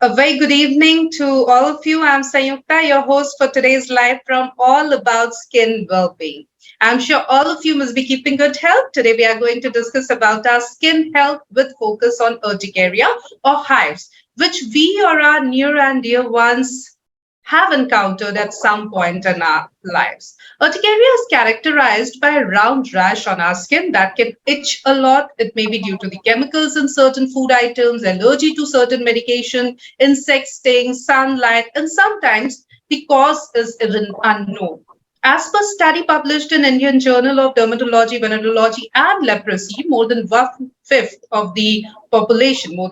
A very good evening to all of you. I'm Sayukta, your host for today's live from All About Skin Wellbeing. I'm sure all of you must be keeping good health. Today we are going to discuss about our skin health with focus on urticaria or hives, which we or our near and dear ones have encountered at some point in our lives. Urticaria is characterized by a round rash on our skin that can itch a lot. It may be due to the chemicals in certain food items, allergy to certain medication, insect stings, sunlight, and sometimes the cause is even unknown. As per study published in Indian Journal of Dermatology, Venereology and Leprosy, more than one fifth of the population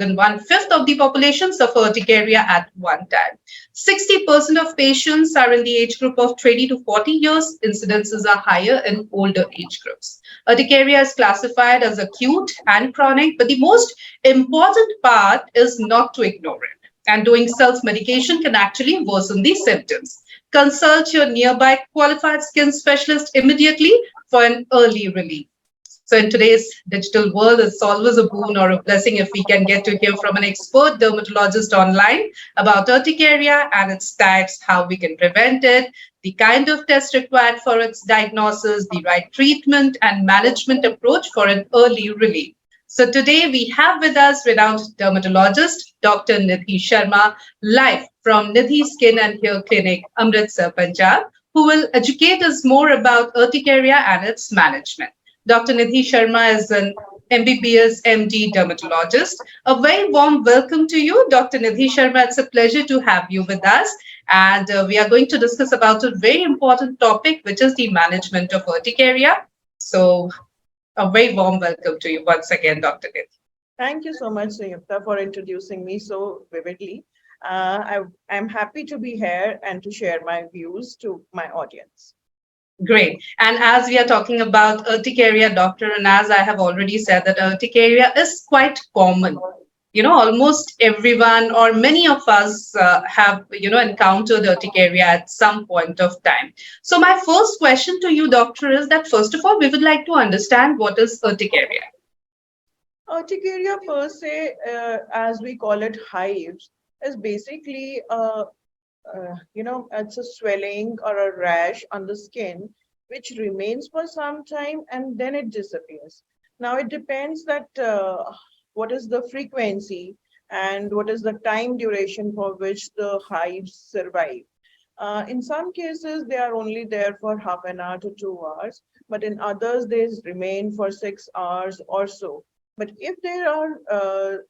suffer urticaria at one time. 60% of patients are in the age group of 20 to 40 years. Incidences are higher in older age groups. Urticaria is classified as acute and chronic, but the most important part is not to ignore it. And doing self medication can actually worsen the symptoms. Consult your nearby qualified skin specialist immediately for an early relief. So, in today's digital world, it's always a boon or a blessing if we can get to hear from an expert dermatologist online about urticaria and its types, how we can prevent it, the kind of test required for its diagnosis, the right treatment and management approach for an early relief. So today we have with us renowned dermatologist Dr. Nidhi Sharma, live from Nidhi Skin and Hair Clinic, Amritsar, Punjab, who will educate us more about urticaria and its management. Dr. Nidhi Sharma is an MBBS MD dermatologist. A very warm welcome to you, Dr. Nidhi Sharma. It's a pleasure to have you with us. And we are going to discuss about a very important topic, which is the management of urticaria. So a very warm welcome to you once again, Dr. Nidhi. Thank you so much, Sanyukta, for introducing me so vividly. I'm happy to be here and to share my views to my audience. Great. And as we are talking about urticaria, doctor, and as I have already said, that urticaria is quite common. Almost everyone or many of us have, encountered urticaria at some point of time. So my first question to you, doctor, is that first of all, we would like to understand what is urticaria. Urticaria per se, as we call it hives, is basically it's a swelling or a rash on the skin which remains for some time and then it disappears. Now it depends that what is the frequency and what is the time duration for which the hives survive. In some cases, they are only there for half an hour to 2 hours, but in others, they remain for 6 hours or so. But if they are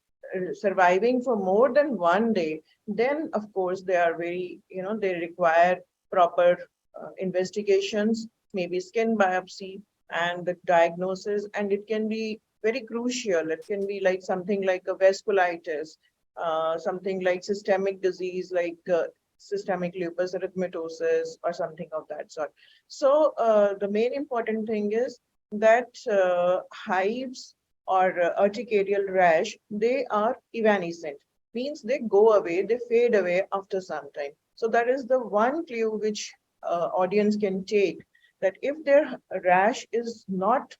surviving for more than one day, then of course they are they require proper investigations, maybe skin biopsy and the diagnosis, and it can be very crucial. It can be like something like a vasculitis, something like systemic disease like systemic lupus erythematosus or something of that sort. So the main important thing is that hives or urticarial rash, they are evanescent, means they go away, they fade away after some time. So that is the one clue which audience can take, that if their rash is not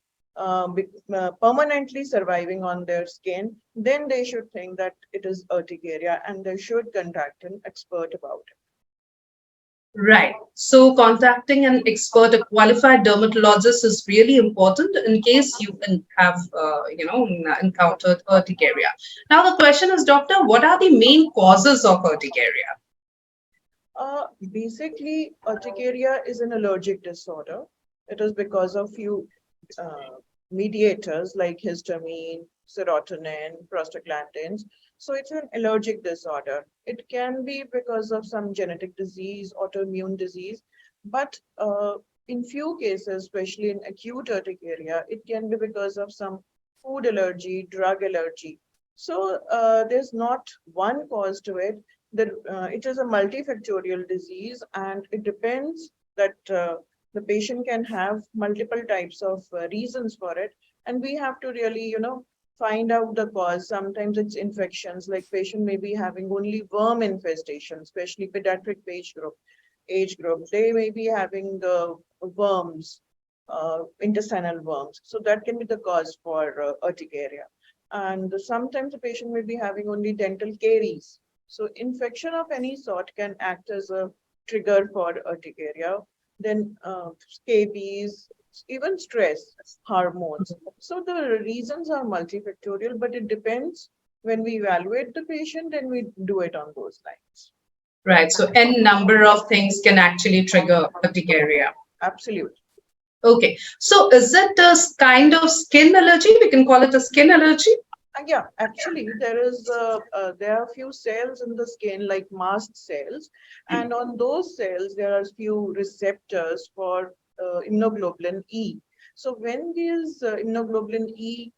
permanently surviving on their skin, then they should think that it is urticaria and they should contact an expert about it. Right. So contacting an expert, a qualified dermatologist is really important in case you have, encountered urticaria. Now the question is, doctor, what are the main causes of urticaria? Basically, urticaria is an allergic disorder. It is because of few mediators like histamine, serotonin, prostaglandins. So it's an allergic disorder. It can be because of some genetic disease, autoimmune disease, but in few cases, especially in acute urticaria, it can be because of some food allergy, drug allergy. So there's not one cause to it. It is a multifactorial disease, and it depends that the patient can have multiple types of reasons for it, and we have to really, find out the cause. Sometimes it's infections, like patient may be having only worm infestation, especially pediatric age group. They may be having the worms, intestinal worms. So that can be the cause for urticaria. And sometimes the patient may be having only dental caries. So infection of any sort can act as a trigger for urticaria. Then scabies, even stress, hormones. So the reasons are multifactorial, but it depends. When we evaluate the patient, then we do it on those lines. Right. So n number of things can actually trigger urticaria. Absolutely. Okay. So is it a kind of skin allergy? We can call it a skin allergy. Yeah, actually, there are few cells in the skin, like mast cells, and on those cells there are few receptors for immunoglobulin E. So when these immunoglobulin E,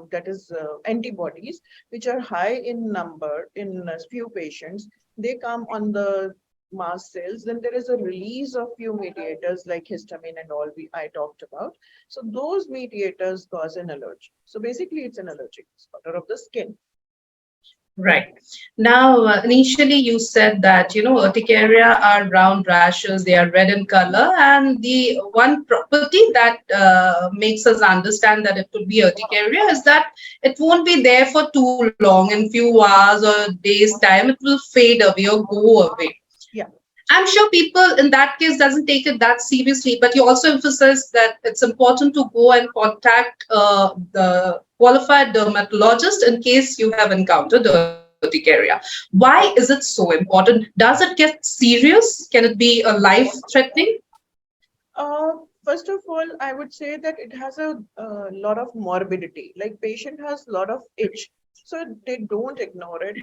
that is antibodies, which are high in number in a few patients, they come on the mast cells. Then there is a release of few mediators like histamine and all I talked about. So those mediators cause an allergy. So basically, it's an allergic disorder of the skin. Right. Now, initially you said that, urticaria are round rashes, they are red in color, and the one property that makes us understand that it could be urticaria is that it won't be there for too long. In few hours or days time, it will fade away or go away. Yeah. I'm sure people in that case doesn't take it that seriously, but you also emphasize that it's important to go and contact the qualified dermatologist in case you have encountered urticaria. Why is it so important? Does it get serious? Can it be a life-threatening? First of all, I would say that it has a lot of morbidity. Like patient has a lot of itch, so they don't ignore it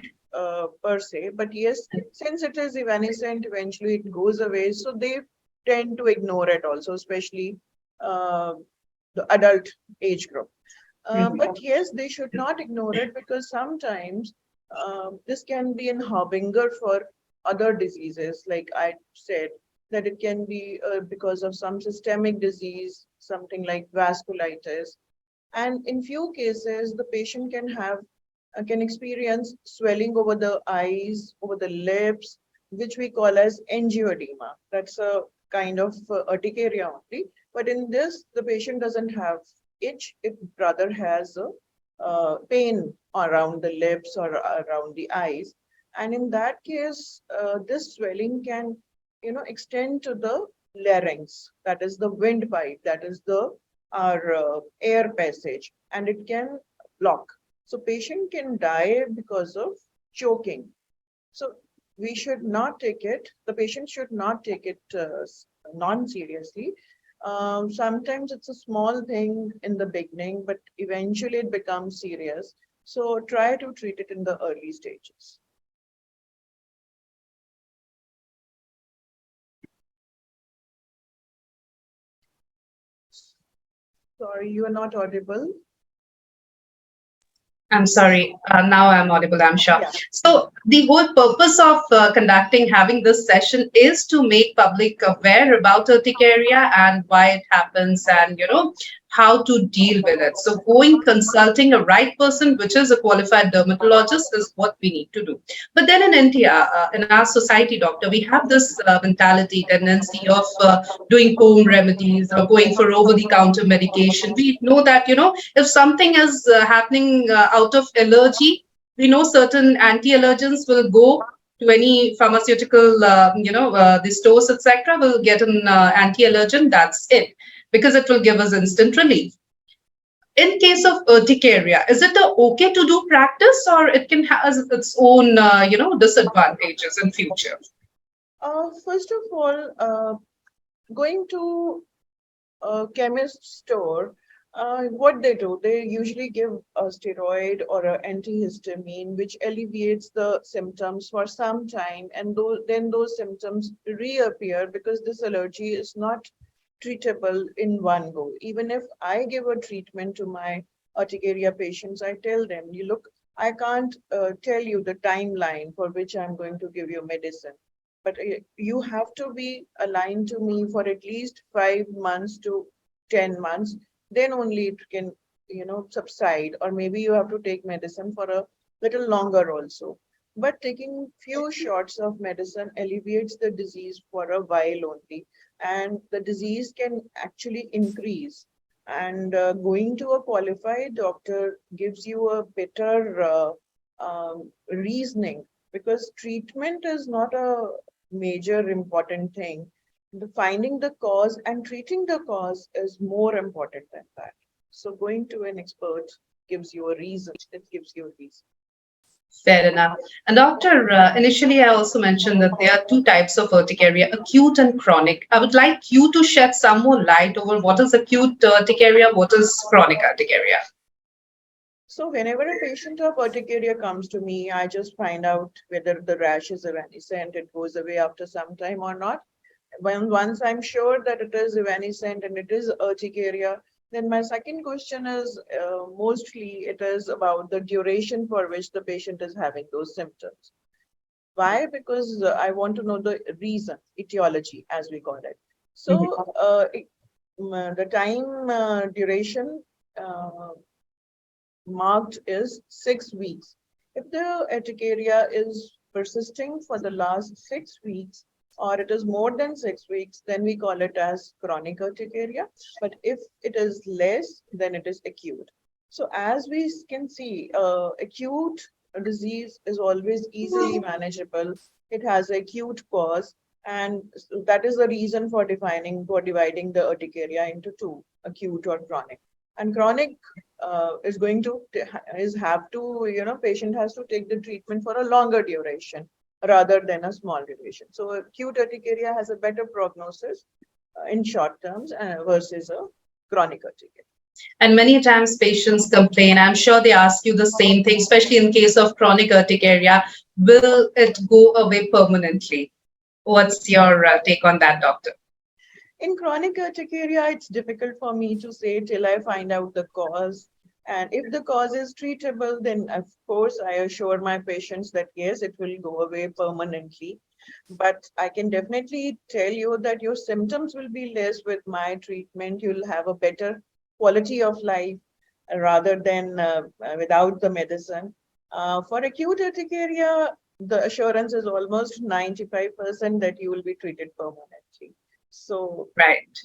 per se. But yes, since it is evanescent, eventually it goes away. So they tend to ignore it also, especially uh, the adult age group. But yes, they should not ignore it because sometimes this can be an harbinger for other diseases. Like I said, that it can be because of some systemic disease, something like vasculitis. And in few cases, the patient can experience swelling over the eyes, over the lips, which we call as angioedema. That's a kind of urticaria only. But in this, the patient doesn't have itch; it rather has a pain around the lips or around the eyes. And in that case, this swelling can, extend to the larynx, that is the windpipe, that is the our air passage, and it can block. So patient can die because of choking. So we should not take it, the patient should not take it non-seriously. Sometimes it's a small thing in the beginning, but eventually it becomes serious. So try to treat it in the early stages. Sorry, you are not audible. I'm sorry. Now I'm audible, I'm sure. Yeah. So the whole purpose of having this session is to make public aware about urticaria and why it happens and, how to deal with it. So going consulting a right person, which is a qualified dermatologist, is what we need to do. But then in India, in our society, doctor, we have this mentality, tendency of doing home remedies or going for over-the-counter medication. We know that, if something is happening out of allergy, we know certain anti-allergens will go to any pharmaceutical, the stores, etc. will get an anti-allergen. That's it, because it will give us instant relief. In case of urticaria, is it okay to do practice, or it can have its own, disadvantages in future? First of all, going to a chemist store, what they do, they usually give a steroid or an antihistamine, which alleviates the symptoms for some time, and then those symptoms reappear because this allergy is not treatable in one go. Even if I give a treatment to my urticaria patients, I tell them, you look, I can't tell you the timeline for which I'm going to give you medicine, but you have to be aligned to me for at least 5 months to 10 months. Then only it can, subside, or maybe you have to take medicine for a little longer also. But taking few shots of medicine alleviates the disease for a while only, and the disease can actually increase. And going to a qualified doctor gives you a better reasoning, because treatment is not a major important thing. Finding the cause and treating the cause is more important than that. So going to an expert gives you a reason. It gives you a reason. Fair enough. And doctor, initially I also mentioned that there are two types of urticaria, acute and chronic. I would like you to shed some more light over what is acute urticaria, what is chronic urticaria. So whenever a patient of urticaria comes to me, I just find out whether the rash is evanescent, it goes away after some time or not. Once I'm sure that it is evanescent and it is urticaria, then my second question is mostly it is about the duration for which the patient is having those symptoms. Why? Because I want to know the reason, etiology, as we call it. So the time duration marked is 6 weeks. If the urticaria is persisting for the last 6 weeks, or it is more than 6 weeks, then we call it as chronic urticaria. But if it is less, then it is acute. So as we can see, acute disease is always easily manageable. It has acute cause, and that is the reason for dividing the urticaria into two, acute or chronic. And chronic is going to is have to, patient has to take the treatment for a longer duration rather than a small duration. So acute urticaria has a better prognosis in short terms versus a chronic urticaria. And many times patients complain. I'm sure they ask you the same thing, especially in case of chronic urticaria. Will it go away permanently? What's your take on that, doctor? In chronic urticaria, it's difficult for me to say till I find out the cause. And if the cause is treatable, then of course I assure my patients that yes, it will go away permanently. But I can definitely tell you that your symptoms will be less with my treatment. You'll have a better quality of life rather than without the medicine. For acute urticaria, the assurance is almost 95% that you will be treated permanently. So, Right.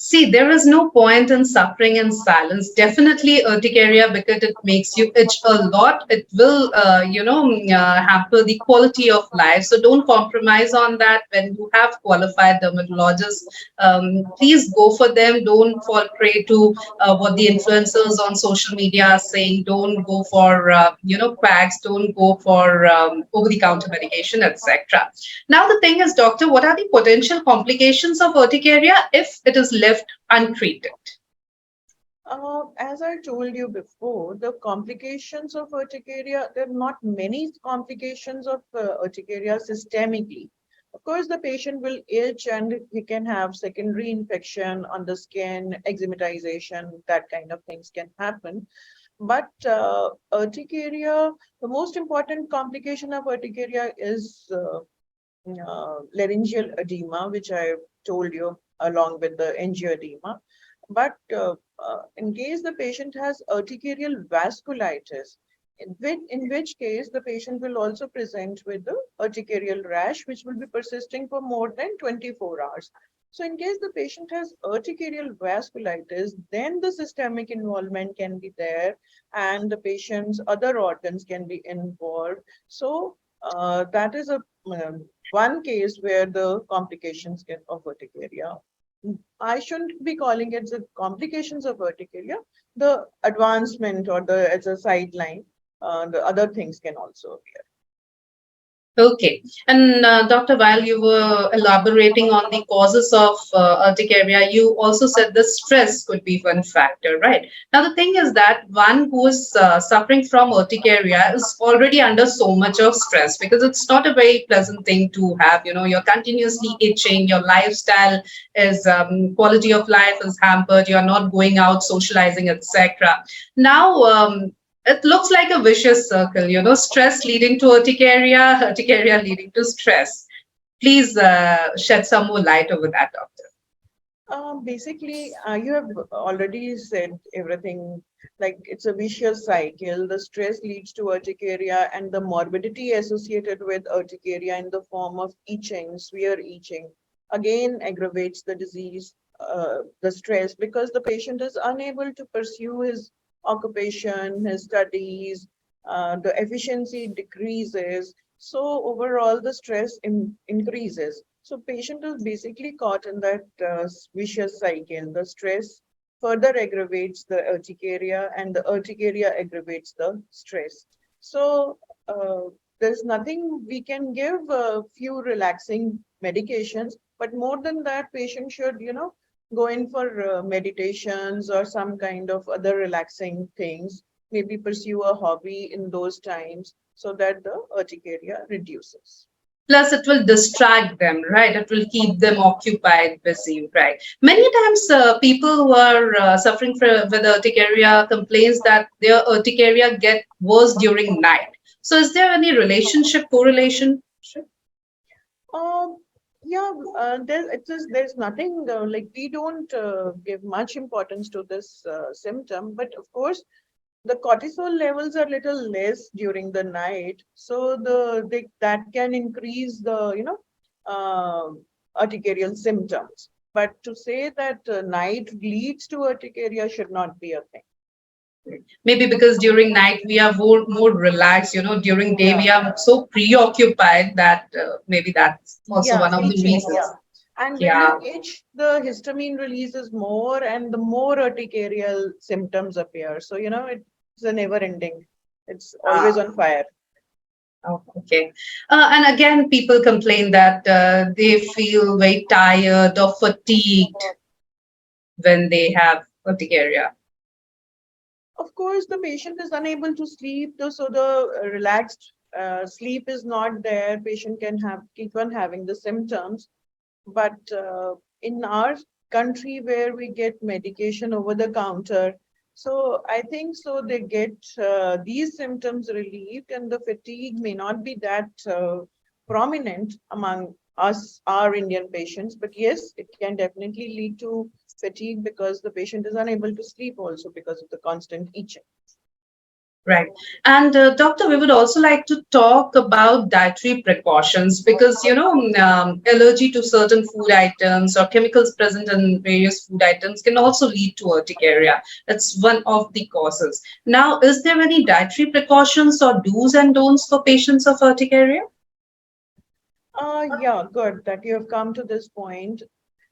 See, there is no point in suffering in silence. Definitely urticaria because it makes you itch a lot. It will, hamper the quality of life. So don't compromise on that. When you have qualified dermatologists, please go for them. Don't fall prey to what the influencers on social media are saying. Don't go for, quacks. Don't go for over-the-counter medication, etc. Now, the thing is, doctor, what are the potential complications of urticaria if it is left untreated? as I told you before, the complications of urticaria, there are not many complications of urticaria systemically. Of course, the patient will itch and he can have secondary infection on the skin, eczematization, that kind of things can happen. But urticaria, the most important complication of urticaria is laryngeal edema, which I told you along with the angioedema. But in case the patient has urticarial vasculitis, in which case the patient will also present with the urticarial rash, which will be persisting for more than 24 hours. So in case the patient has urticarial vasculitis, then the systemic involvement can be there and the patient's other organs can be involved. So that is a one case where the complications of urticaria. I shouldn't be calling it the complications of urticaria. The advancement or the as a sideline, the other things can also appear. Okay. And Dr. While you were elaborating on the causes of urticaria, you also said the stress could be one factor, right? Now, the thing is that one who is suffering from urticaria is already under so much of stress because it's not a very pleasant thing to have. You know, you're continuously itching, your lifestyle is quality of life is hampered, you're not going out socializing, etc. Now, it looks like a vicious circle, stress leading to urticaria, urticaria leading to stress. Please shed some more light over that, doctor. Basically, you have already said everything. Like it's a vicious cycle. The stress leads to urticaria, and the morbidity associated with urticaria in the form of itching, severe itching, again aggravates the disease, the stress, because the patient is unable to pursue his occupation, his studies, the efficiency decreases. So overall, the stress increases. So patient is basically caught in that vicious cycle. The stress further aggravates the urticaria, and the urticaria aggravates the stress. So there's nothing we can give a few relaxing medications, but more than that, patient should, go in for meditations or some kind of other relaxing things, maybe pursue a hobby in those times so that the urticaria reduces. Plus, it will distract them, right? It will keep them occupied, busy, right? Many times, people who are suffering with urticaria complains that their urticaria get worse during night. So, is there any correlation? Um, yeah, there's nothing like we don't give much importance to this symptom, but of course the cortisol levels are little less during the night, so that can increase the uh, urticarial symptoms. But to say that night leads to urticaria should not be a thing. Maybe because during night we are more relaxed, during day Yeah. we are so preoccupied that maybe that's also Yeah, one of the itching. reasons. Yeah. And when Yeah. you itch, the histamine releases more, and the more urticarial symptoms appear. So, it's a never ending. It's always Ah, on fire. oh, okay. And again, people complain that they feel very tired or fatigued when they have urticaria. Of course, the patient is unable to sleep, so the relaxed sleep is not there. Patient can have keep on having the symptoms, but in our country where we get medication over the counter, so I think so they get these symptoms relieved, and the fatigue may not be that prominent among us, our Indian patients. But yes, it can definitely lead to fatigue because the patient is unable to sleep also because of the constant itching. Right. And doctor, we would also like to talk about dietary precautions because, allergy to certain food items or chemicals present in various food items can also lead to urticaria. That's one of the causes. Now, is there any dietary precautions or do's and don'ts for patients of urticaria? Yeah, good that you have come to this point.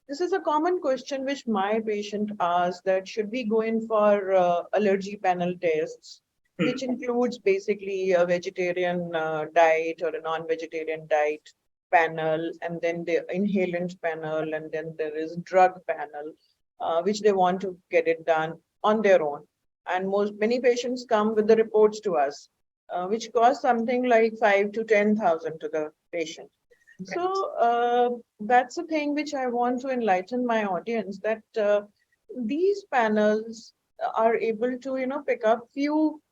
This is a common question which my patient asks, that should we go in for allergy panel tests, which includes basically a vegetarian diet or a non-vegetarian diet panel, and then the inhalant panel, and then there is drug panel, which they want to get it done on their own. And many patients come with the reports to us, which cost something like 5 to 10,000 to the patient. So that's the thing which I want to enlighten my audience, that these panels are able to, pick up few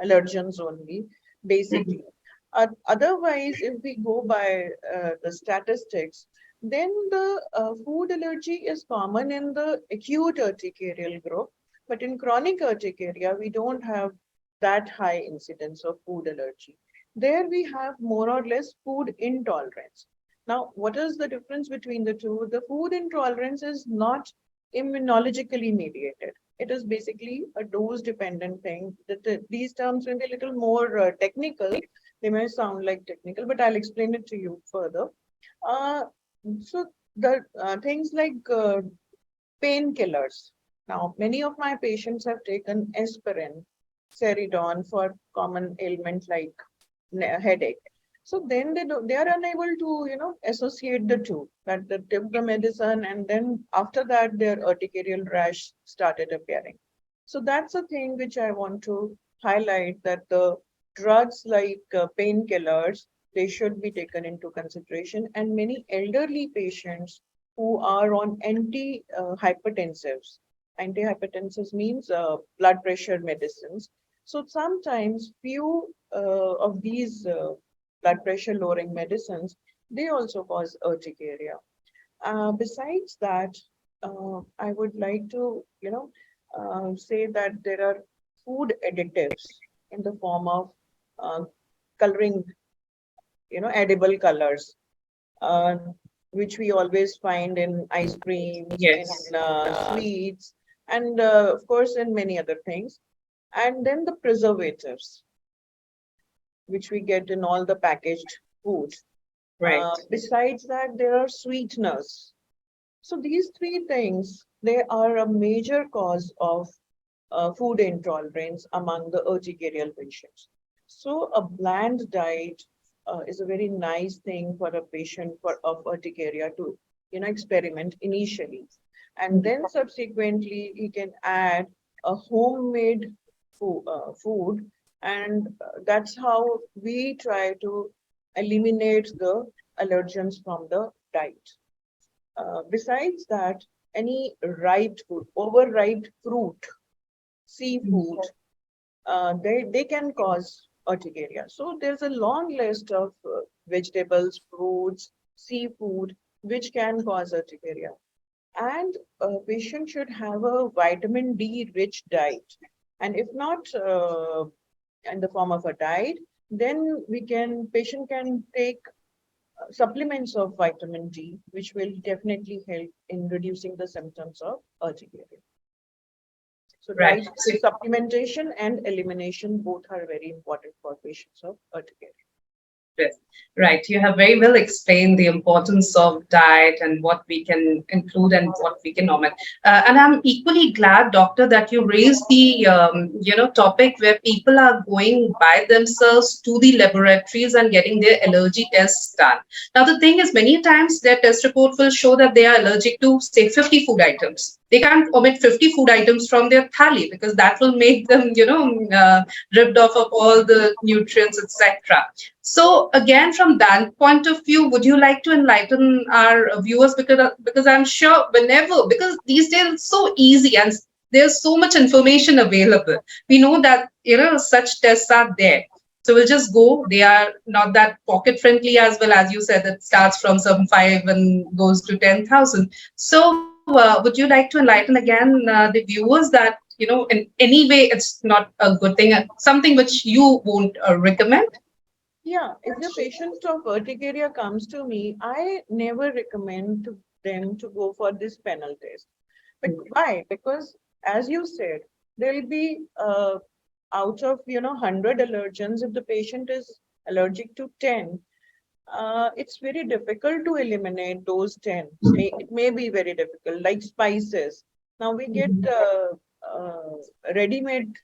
allergens only, basically. Otherwise, if we go by the statistics, then the food allergy is common in the acute urticarial group, but in chronic urticaria, we don't have that high incidence of food allergy. There we have more or less food intolerance. Now, what is the difference between the two? The food intolerance is not immunologically mediated. It is basically a dose dependent thing. These terms may be a little more technical. They may sound like technical, but I'll explain it to you further. Uh, so the things like painkillers. Now, many of my patients have taken aspirin, Ceridon for common ailments like headache. So then they are unable to associate the two, that they took the medicine and then after that their urticarial rash started appearing. So that's a thing which I want to highlight, that the drugs like painkillers, they should be taken into consideration, and many elderly patients who are on antihypertensives. Antihypertensives means blood pressure medicines. So sometimes few of these blood pressure lowering medicines, they also cause urticaria. Besides that, I would like to, say that there are food additives in the form of uh, coloring, edible colors, uh, which we always find in ice creams, in Yes. sweets, and of course in many other things. And then the preservatives. which we get in all the packaged food. Right. Besides that, there are sweeteners. So these three things, they are a major cause of food intolerance among the urticarial patients. So a bland diet is a very nice thing for a patient of urticaria to, experiment initially. And then subsequently, he can add a homemade food, and that's how we try to eliminate the allergens from the diet. Besides that, any ripe food, overripe fruit, seafood, they can cause urticaria. So there's a long list of vegetables, fruits, seafood, which can cause urticaria. And a patient should have a vitamin D rich diet. And if not in the form of a diet, then patient can take supplements of vitamin D, which will definitely help in reducing the symptoms of urticaria. So Right. diet supplementation and elimination both are very important for patients of urticaria. Yes. Right. You have very well explained the importance of diet and what we can include and what we can omit. And I'm equally glad, doctor, that you raised the topic where people are going by themselves to the laboratories and getting their allergy tests done. Now, the thing is, many times their test report will show that they are allergic to, say, 50 food items. They can't omit 50 food items from their thali because that will make them, ripped off of all the nutrients, etc. So again, from that point of view, would you like to enlighten our viewers, because I'm sure whenever, because these days it's so easy and there's so much information available. We know that such tests are there. So we'll just go. They are not that pocket friendly as well, as you said. It starts from some 5 and goes to 10,000. So would you like to enlighten again the viewers that in any way it's not a good thing, something which you won't recommend? Yeah, if the patient of urticaria comes to me, I never recommend to them to go for this panel test. But why? Because as you said, there'll be out of 100 allergens, if the patient is allergic to 10, it's very difficult to eliminate those 10. It may be very difficult, like spices. Now we get ready-made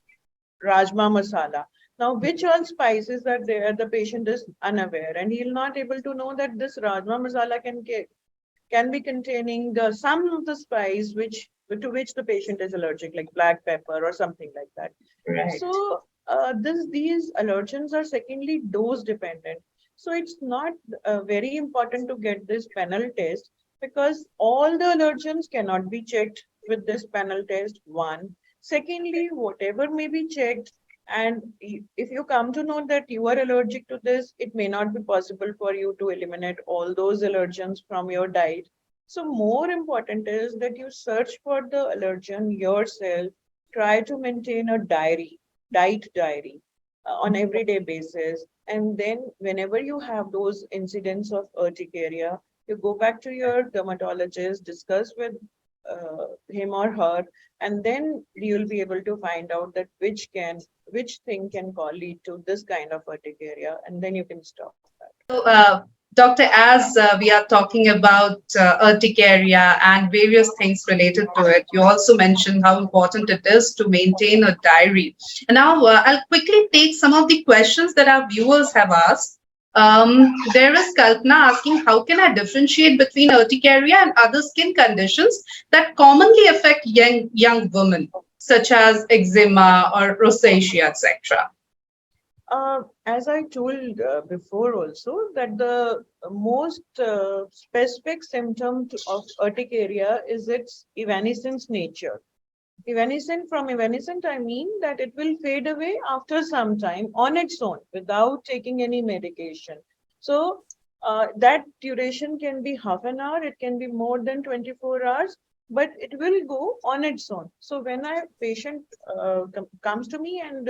Rajma masala. Now, which all spices are there, the patient is unaware, and he'll not able to know that this Rajma masala can be containing some of the spice to which the patient is allergic, like black pepper or something like that. Right. So these allergens are secondly dose dependent. So it's not very important to get this panel test because all the allergens cannot be checked with this panel test. One. Secondly, whatever may be checked, and if you come to know that you are allergic to this, it may not be possible for you to eliminate all those allergens from your diet. So more important is that you search for the allergen yourself, try to maintain a diet diary on everyday basis. And then whenever you have those incidents of urticaria, you go back to your dermatologist, discuss with him or her, and then you'll be able to find out that which thing can lead to this kind of urticaria, and then you can stop that. So, Doctor, as we are talking about urticaria and various things related to it, you also mentioned how important it is to maintain a diary. And now I'll quickly take some of the questions that our viewers have asked. There is Kalpana asking, how can I differentiate between urticaria and other skin conditions that commonly affect young women, such as eczema or rosacea, etc.? As I told before also, that the most specific symptom of urticaria is its evanescence nature. Evanescent, I mean that it will fade away after some time on its own without taking any medication. So that duration can be half an hour, it can be more than 24 hours, but it will go on its own. So when a patient comes to me and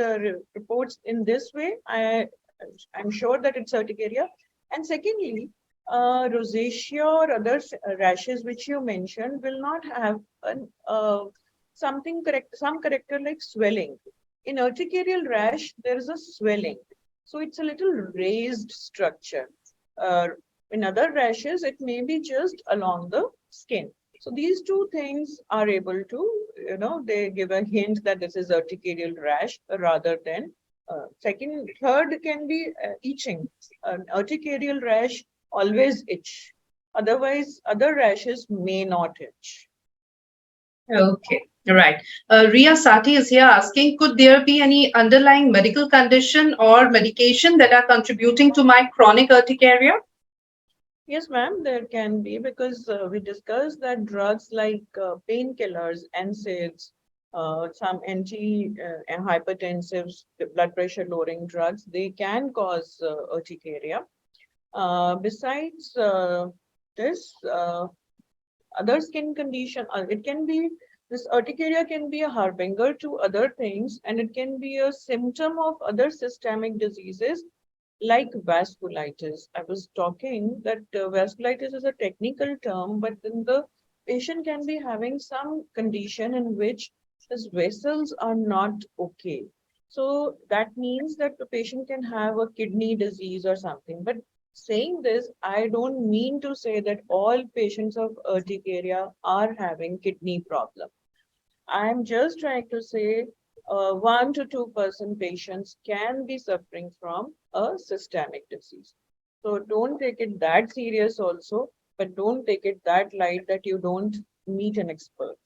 reports in this way, I'm sure that it's urticaria. And secondly, rosacea or other rashes which you mentioned will not have some character like swelling. In urticarial rash, there is a swelling. So it's a little raised structure. Uh, in other rashes, it may be just along the skin. So these two things are able to, they give a hint that this is urticarial rash rather than third can be itching. An urticarial rash always itch. Otherwise, other rashes may not itch. Okay, right. Ria Sati is here asking, could there be any underlying medical condition or medication that are contributing to my chronic urticaria? Yes, ma'am, there can be because we discussed that drugs like painkillers, NSAIDs, some anti-hypertensives, blood pressure lowering drugs, they can cause urticaria. Besides this, other skin condition, it can be this urticaria can be a harbinger to other things, and it can be a symptom of other systemic diseases like vasculitis. I was talking that vasculitis is a technical term, but then the patient can be having some condition in which his vessels are not okay. So that means that the patient can have a kidney disease or something. But saying this, I don't mean to say that all patients of urticaria are having kidney problem. I'm just trying to say 1 to 2% patients can be suffering from a systemic disease. So don't take it that serious also, but don't take it that light that you don't meet an expert.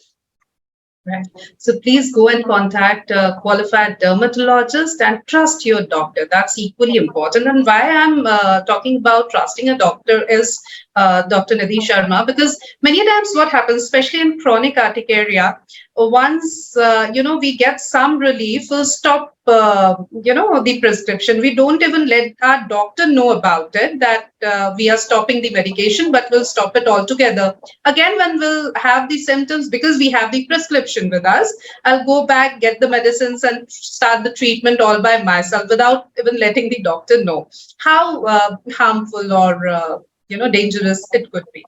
Right. So please go and contact a qualified dermatologist and trust your doctor. That's equally important. And why I'm talking about trusting a doctor is Dr. Nidhi Sharma, because many times what happens, especially in chronic urticaria, once we get some relief, we'll stop the prescription. We don't even let our doctor know about it that we are stopping the medication, but we'll stop it altogether. Again, when we'll have the symptoms, because we have the prescription with us, I'll go back, get the medicines, and start the treatment all by myself without even letting the doctor know how harmful or dangerous it could be.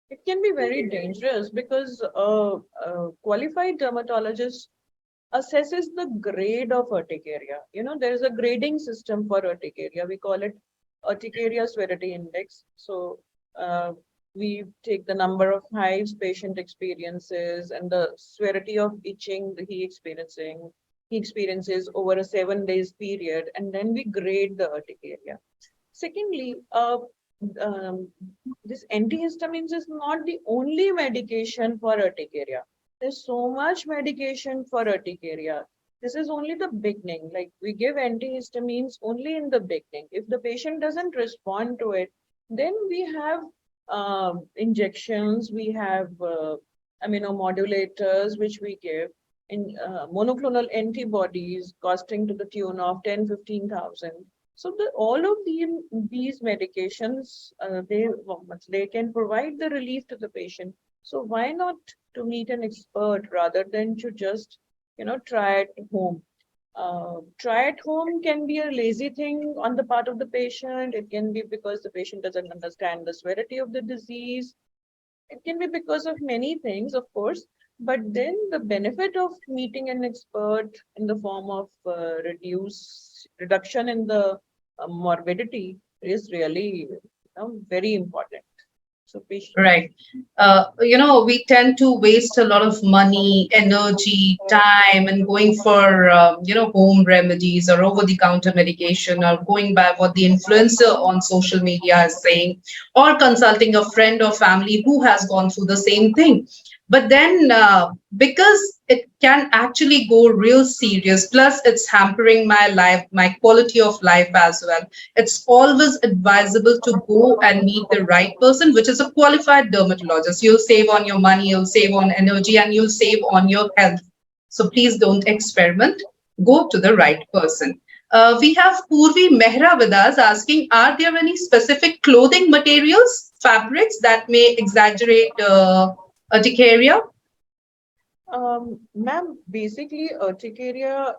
It can be very dangerous because a qualified dermatologist assesses the grade of urticaria. There is a grading system for urticaria. We call it Urticaria Severity Index. So we take the number of hives patient experiences and the severity of itching that he experiences over a 7 days period, and then we grade the urticaria. Secondly, this antihistamines is not the only medication for urticaria. There's so much medication for urticaria. This is only the beginning. Like we give antihistamines only in the beginning. If the patient doesn't respond to it, then we have injections, we have immunomodulators, which we give in monoclonal antibodies costing to the tune of 10-15,000. So all of these medications, they can provide the relief to the patient. So why not to meet an expert rather than to just try at home? Try at home can be a lazy thing on the part of the patient. It can be because the patient doesn't understand the severity of the disease. It can be because of many things, of course, but then the benefit of meeting an expert in the form of reduction in the morbidity is really very important. So patient. Right. We tend to waste a lot of money, energy, time, and going for, home remedies or over the counter medication, or going by what the influencer on social media is saying, or consulting a friend or family who has gone through the same thing. But then, because it can actually go real serious, plus it's hampering my life, my quality of life as well, it's always advisable to go and meet the right person, which is a qualified dermatologist. You'll save on your money, you'll save on energy, and you'll save on your health. So please don't experiment. Go to the right person. We have Purvi Mehra with us asking, are there any specific clothing materials, fabrics that may exaggerate urticaria? Ma'am, basically, urticaria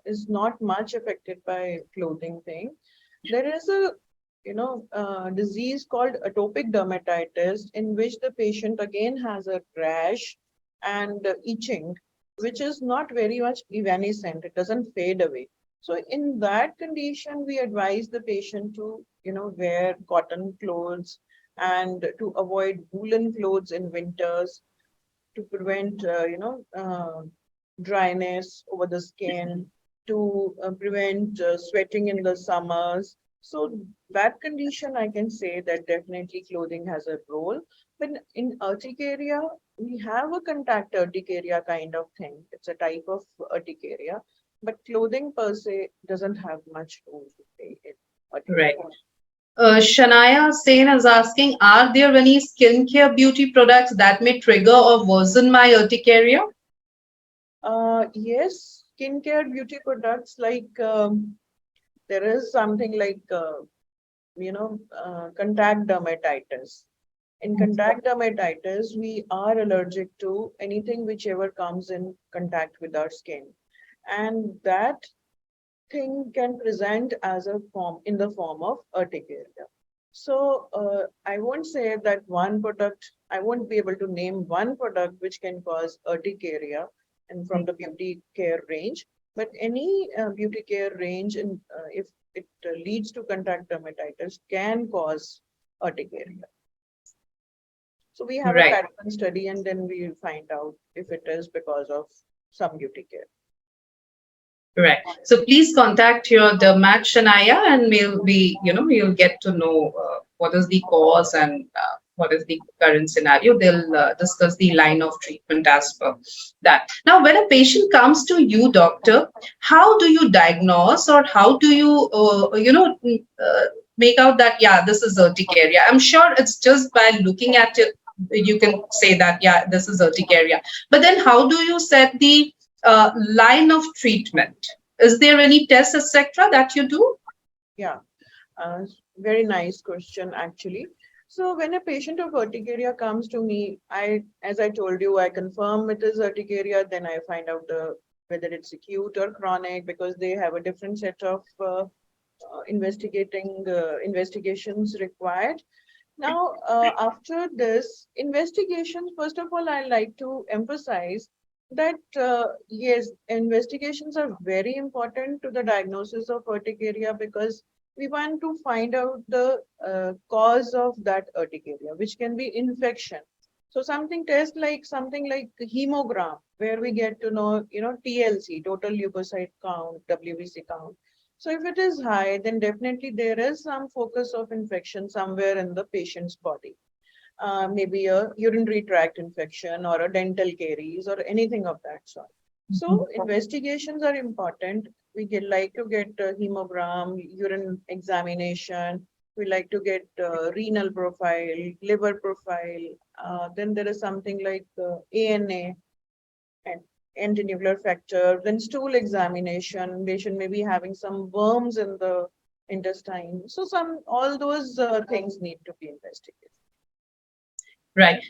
is not much affected by clothing thing. There is a disease called atopic dermatitis in which the patient again has a rash and itching, which is not very much evanescent. It doesn't fade away. So in that condition, we advise the patient to, wear cotton clothes and to avoid woolen clothes in winters to prevent, dryness over the skin, to prevent sweating in the summers. So that condition, I can say that definitely clothing has a role. But in urticaria, we have a contact urticaria kind of thing. It's a type of urticaria, but clothing per se doesn't have much role to play in Right. urticaria. Shania Sen is asking, are there any skincare beauty products that may trigger or worsen my urticaria? Yes, skincare beauty products like there is something like contact dermatitis. In contact dermatitis, we are allergic to anything whichever comes in contact with our skin, and that thing can present as a form in the form of urticaria. So I won't say that one product, I won't be able to name one product which can cause urticaria and from the beauty care range, but any beauty care range, if it leads to contact dermatitis, can cause urticaria. So we have a Right. pattern study and then we find out if it is because of some beauty care. Right. So please contact your dermat Shania, and you'll get to know what is the cause and what is the current scenario. They'll discuss the line of treatment as per that. Now, when a patient comes to you, doctor, how do you diagnose, or how do you, make out that, yeah, this is urticaria? I'm sure it's just by looking at it, you can say that, yeah, this is urticaria. But then how do you set the line of treatment? Is there any tests, etc., that you do? Yeah, very nice question actually. So when a patient of urticaria comes to me, as I told you, I confirm it is urticaria, then I find out whether it's acute or chronic because they have a different set of investigations required. Now, after this investigation, first of all, I like to emphasize that yes, investigations are very important to the diagnosis of urticaria because we want to find out the cause of that urticaria, which can be infection. So something like hemogram, where we get to know, TLC, total leukocyte count, WBC count. So if it is high, then definitely there is some focus of infection somewhere in the patient's body. Maybe a urinary tract infection or a dental caries or anything of that sort. So investigations are important. Like to get hemogram, urine examination. We like to get renal profile, liver profile. Then there is something like ANA, and antenuclear fracture, then stool examination, patient may be having some worms in the intestine. So all those things need to be investigated. Right.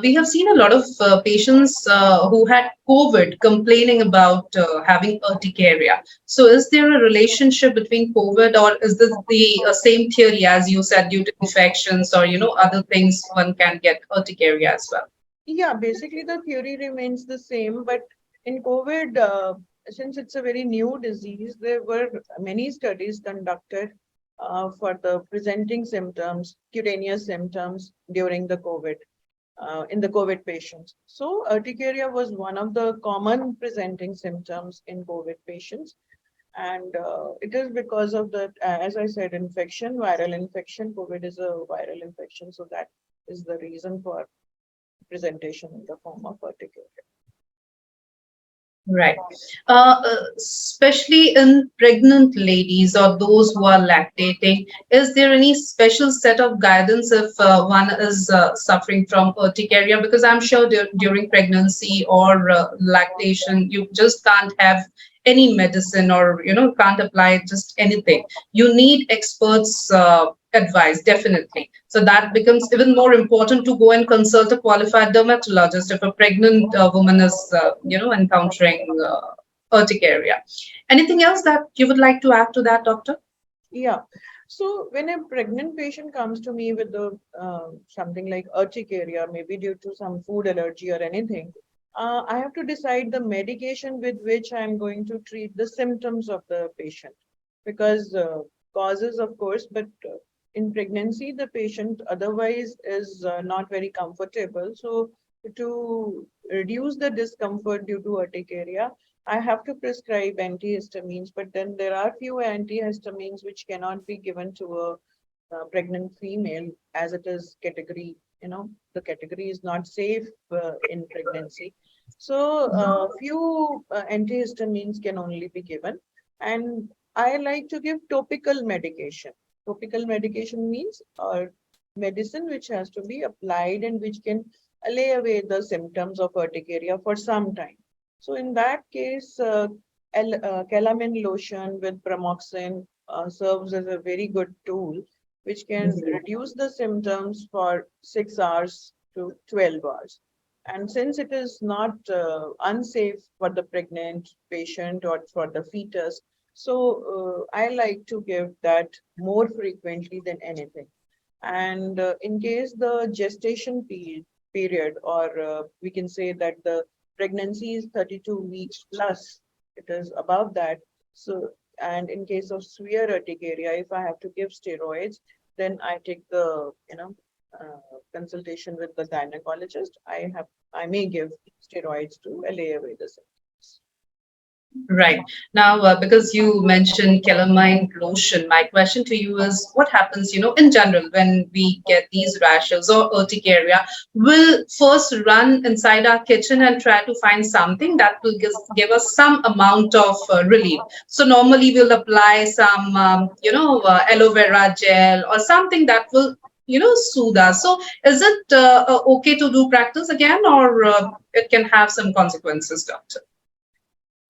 We have seen a lot of patients who had COVID complaining about having urticaria. So, is there a relationship between COVID, or is this the same theory as you said, due to infections or other things, one can get urticaria as well? Yeah, basically the theory remains the same, but in COVID, since it's a very new disease, there were many studies conducted for the presenting symptoms, cutaneous symptoms during the COVID. In the COVID patients. So urticaria was one of the common presenting symptoms in COVID patients. And it is because of the, as I said, infection, viral infection. COVID is a viral infection. So that is the reason for presentation in the form of urticaria. Right. Especially in pregnant ladies or those who are lactating, is there any special set of guidance if one is suffering from urticaria? Because I'm sure during pregnancy or lactation, you just can't have any medicine, or can't apply just anything. You need experts advice, definitely. So that becomes even more important to go and consult a qualified dermatologist if a pregnant woman is encountering urticaria. Anything else that you would like to add to that, doctor? Yeah. So when a pregnant patient comes to me with something like urticaria, maybe due to some food allergy or anything, I have to decide the medication with which I'm going to treat the symptoms of the patient because causes, of course, but in pregnancy, the patient otherwise is not very comfortable. So, to reduce the discomfort due to urticaria, I have to prescribe antihistamines, but then there are few antihistamines which cannot be given to a pregnant female as it is category, the category is not safe in pregnancy. So few antihistamines can only be given, and I like to give topical medication. Topical medication means medicine which has to be applied and which can allay away the symptoms of urticaria for some time. So in that case, calamine lotion with pramoxine serves as a very good tool which can reduce the symptoms for 6 hours to 12 hours. And since it is not unsafe for the pregnant patient or for the fetus, so I like to give that more frequently than anything. And in case the gestation period, or we can say that the pregnancy is 32 weeks plus, it is above that. So, and in case of severe urticaria, if I have to give steroids, then I take the, consultation with the gynecologist. I may give steroids to allay away the symptoms. Right. Now, because you mentioned calamine lotion, my question to you is what happens, in general when we get these rashes or urticaria? We'll first run inside our kitchen and try to find something that will give us some amount of relief. So normally we'll apply some, aloe vera gel or something that will, soothe us. So is it okay to do practice again, or it can have some consequences, doctor?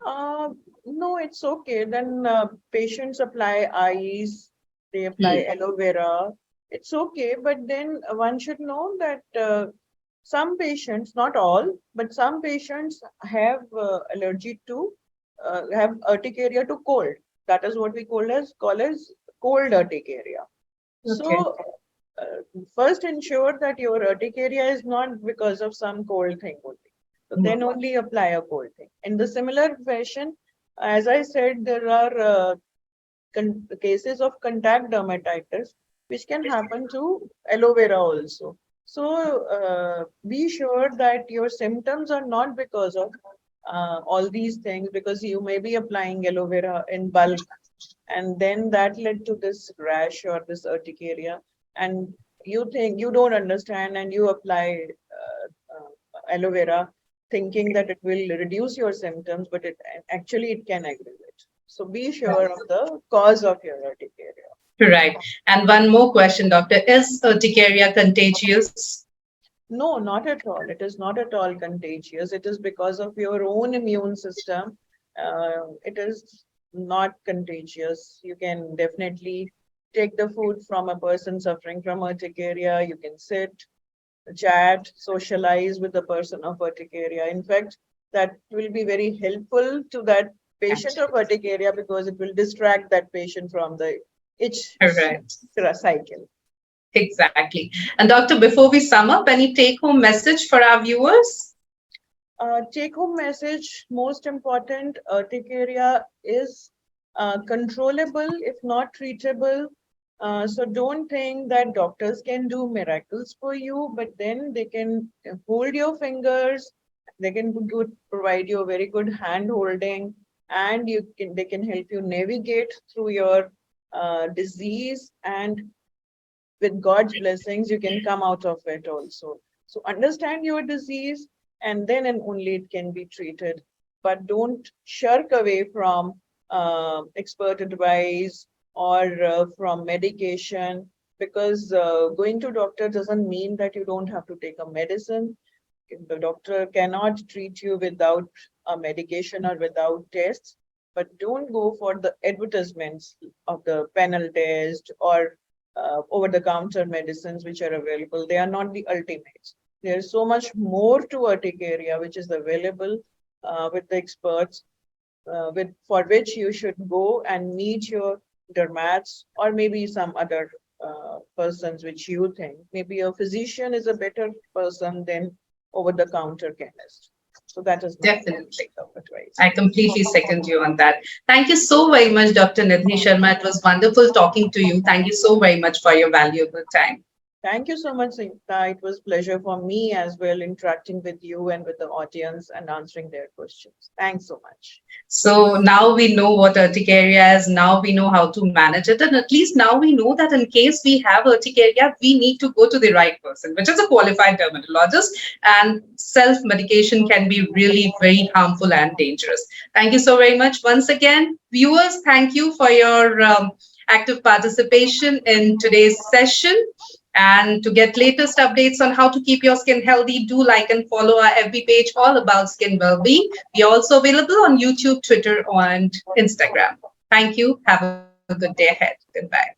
Uh, no, it's okay. Then patients apply ice, they apply Hmm. aloe vera. It's okay, but then one should know that some patients, not all, but some patients have allergy to, have urticaria to cold. That is what we call as cold urticaria. Okay. So first ensure that your urticaria is not because of some cold thing only. So then only apply a cold thing. In the similar fashion, as I said, there are cases of contact dermatitis which can happen to aloe vera also. So be sure that your symptoms are not because of all these things, because you may be applying aloe vera in bulk and then that led to this rash or this urticaria, and you think you don't understand and you apply aloe vera thinking that it will reduce your symptoms, but it actually it can aggravate. So be sure of the cause of your urticaria. Right. And one more question, doctor. Is urticaria contagious? No, not at all. It is not at all contagious. It is because of your own immune system. It is not contagious. You can definitely take the food from a person suffering from urticaria. You can sit, chat, socialize with the person of urticaria. In fact, that will be very helpful to that patient of urticaria because it will distract that patient from the itch Right. cycle. Exactly. And doctor, before we sum up, any take-home message for our viewers? Take home message, most important, urticaria is controllable if not treatable. So don't think that doctors can do miracles for you, but then they can hold your fingers, they can provide you a very good hand holding, and they can help you navigate through your disease, and with God's blessings, you can come out of it also. So understand your disease, and then and only it can be treated. But don't shirk away from expert advice or from medication, because going to doctor doesn't mean that you don't have to take a medicine. The doctor cannot treat you without a medication or without tests, but don't go for the advertisements of the panel test or over the counter medicines which are available. They are not the ultimates. There's so much more to urticaria which is available with the experts, for which you should go and meet your dermats or maybe some other persons which you think. Maybe a physician is a better person than over the counter chemist. So that is my Definitely. advice. I completely second you on that. Thank you so very much, Dr. Nidhi Sharma. It was wonderful talking to you. Thank you so very much for your valuable time. Thank you so much, Sinta. It was pleasure for me as well interacting with you and with the audience and answering their questions. Thanks so much. So now we know what urticaria is. Now we know how to manage it. And at least now we know that in case we have urticaria, we need to go to the right person, which is a qualified dermatologist. And self medication can be really very harmful and dangerous. Thank you so very much once again. Viewers, thank you for your active participation in today's session. And to get latest updates on how to keep your skin healthy, do like and follow our FB page all about skin well-being. We are also available on YouTube, Twitter, and Instagram. Thank you. Have a good day ahead. Goodbye.